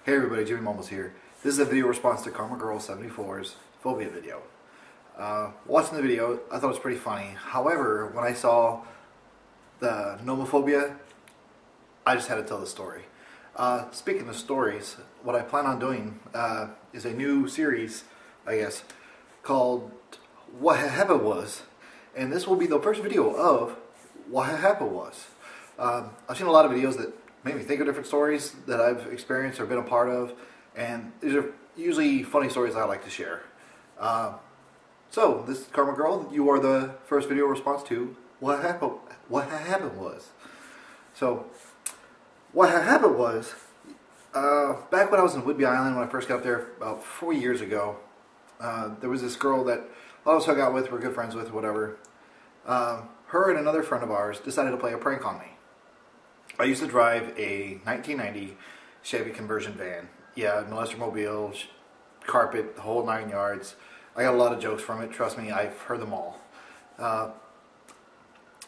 Hey everybody, Jimmy Mumbles here. This is a video response to Karma Girl 74's Phobia video. Watching the video, I thought it was pretty funny. However, when I saw the nomophobia, I just had to tell the story. Speaking of stories, what I plan on doing is a new series, I guess, called What Happened Was. And this will be the first video of What Happened Was. I've seen a lot of videos that made me think of different stories that I've experienced or been a part of, and these are usually funny stories I like to share. So this is Karma Girl. You are the first video response to What Happened Was. So what happened was, back when I was in Whidbey Island, when I first got there about 4 years ago, there was this girl that a lot of us hung out with, we're good friends with, whatever. Her and another friend of ours decided to play a prank on me. I used to drive a 1990 Chevy conversion van. Yeah, molester mobile, carpet, the whole 9 yards. I got a lot of jokes from it. Trust me, I've heard them all.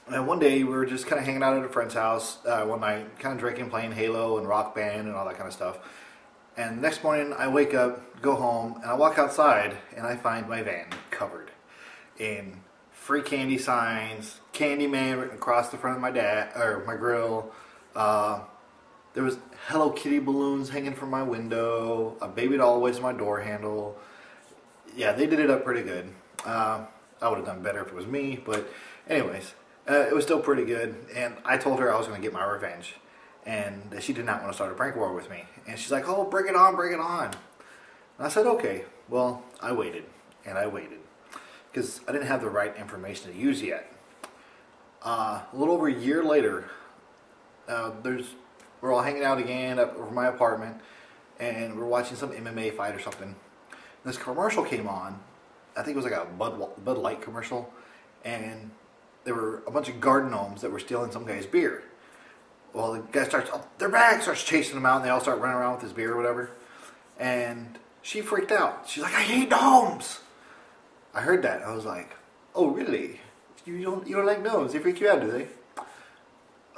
And one day we were just kind of hanging out at a friend's house one night, kind of drinking, playing Halo and Rock Band and all that kind of stuff. And the next morning I wake up, go home, and I walk outside and I find my van covered in free candy signs, Candyman written across the front of my grill. There was Hello Kitty balloons hanging from my window, a baby doll wedged my door handle. Yeah, they did it up pretty good. I would have done better if it was me, but anyways, it was still pretty good. And I told her I was going to get my revenge, and that she did not want to start a prank war with me. And she's like, "Oh, bring it on, bring it on." And I said, "Okay." Well, I waited and I waited because I didn't have the right information to use yet. A little over a year later, we're all hanging out again up over my apartment, and we're watching some MMA fight or something. And this commercial came on. I think it was like a Bud Light commercial, and there were a bunch of garden gnomes that were stealing some guy's beer. Well, the guy starts, "Oh, they're back!" starts chasing them out, and they all start running around with his beer or whatever. And she freaked out. She's like, "I hate gnomes!" I heard that. I was like, "Oh, really? You don't like gnomes? They freak you out, do they?"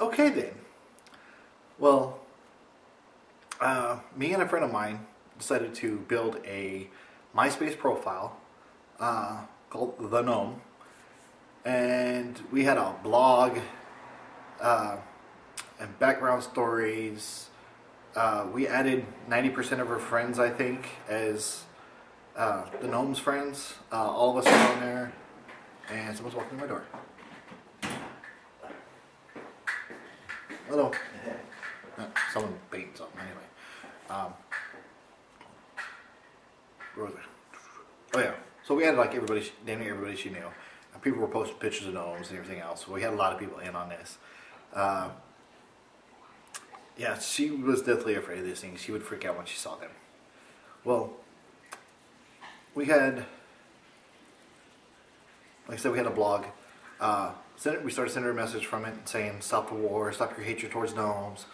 Okay then. Well, me and a friend of mine decided to build a MySpace profile called The Gnome, and we had a blog and background stories. We added 90% of our friends, I think, as the Gnome's friends. All of us are on there, and someone's walking to my door. Hello. Someone baiting something anyway. Where was I? Oh yeah. So we had like everybody, damn near everybody she knew. And people were posting pictures of gnomes and everything else. So we had a lot of people in on this. Yeah, she was deathly afraid of these things. She would freak out when she saw them. Well, we had, like I said, we had a blog. We started sending her a message from it saying, "Stop the war, stop your hatred towards gnomes.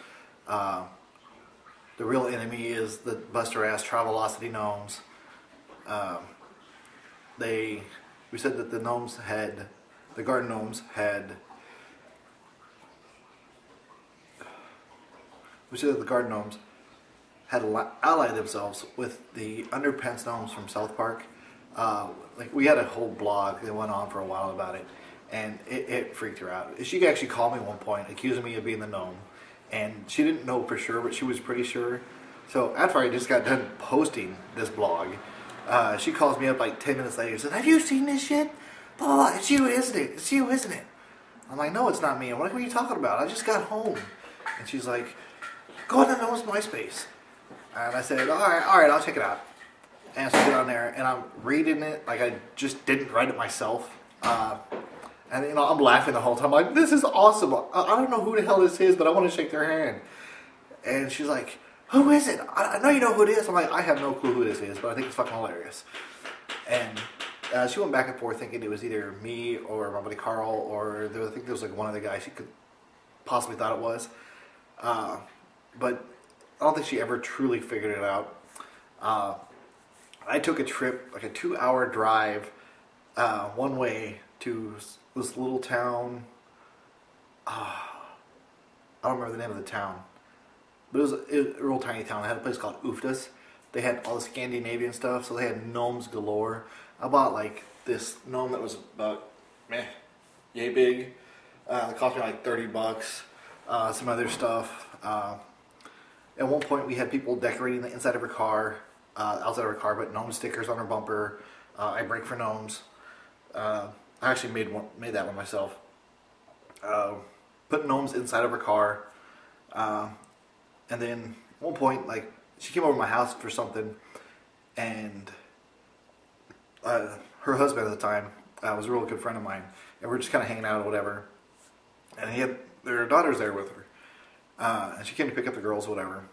The real enemy is the buster-ass Travelocity gnomes." We said that the garden gnomes had, allied themselves with the underpants gnomes from South Park. Like we had a whole blog that went on for a while about it, and it freaked her out. She actually called me at one point accusing me of being the gnome, and she didn't know for sure, but she was pretty sure. So after I just got done posting this blog, she calls me up like 10 minutes later and says, "Have you seen this shit? Blah, blah, blah. It's you, isn't it? It's you, isn't it?" I'm like, "No, it's not me." I'm like, "What are you talking about? I just got home." And she's like, "Go on the Gnome's MySpace." And I said, all right, I'll check it out. And so I get on there, and I'm reading it like I just didn't write it myself. And you know, I'm laughing the whole time. I'm like, "This is awesome. I don't know who the hell this is, but I want to shake their hand." And she's like, "Who is it? I know you know who it is." I'm like, "I have no clue who this is, but I think it's fucking hilarious." And she went back and forth thinking it was either me or my buddy Carl, or I think there was like one other guy she could possibly thought it was. But I don't think she ever truly figured it out. I took a trip, like a 2-hour drive, one way to this little town. I don't remember the name of the town. But it was a real tiny town. They had a place called Uftas. They had all the Scandinavian stuff, so they had gnomes galore. I bought like this gnome that was about yay big. It cost me like $30. Some other stuff. At one point, we had people decorating the inside of her car, outside of her car, but gnome stickers on her bumper. I break for gnomes. I actually made that one myself. Put gnomes inside of her car, and then at one point, like, she came over to my house for something, and her husband at the time was a real good friend of mine, and we were just kind of hanging out or whatever, and he had their daughters there with her, and she came to pick up the girls or whatever,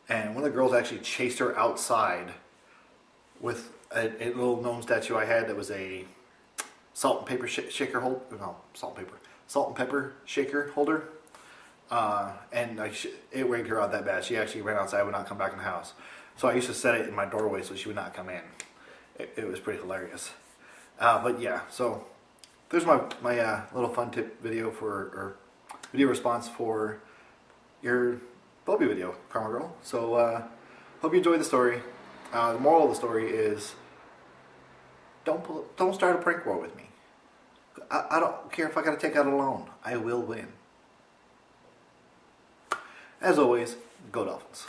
and one of the girls actually chased her outside with a little gnome statue I had that was a salt and pepper shaker holder. No, salt and pepper shaker holder. And it wigged her out that bad. She actually ran outside, would not come back in the house. So I used to set it in my doorway so she would not come in. It was pretty hilarious. But yeah, so there's my little fun tip video or video response for your Phobia video, Karma Girl. So hope you enjoyed the story. The moral of the story is don't start a prank war with me. I don't care if I got to take out a loan. I will win. As always, go Dolphins.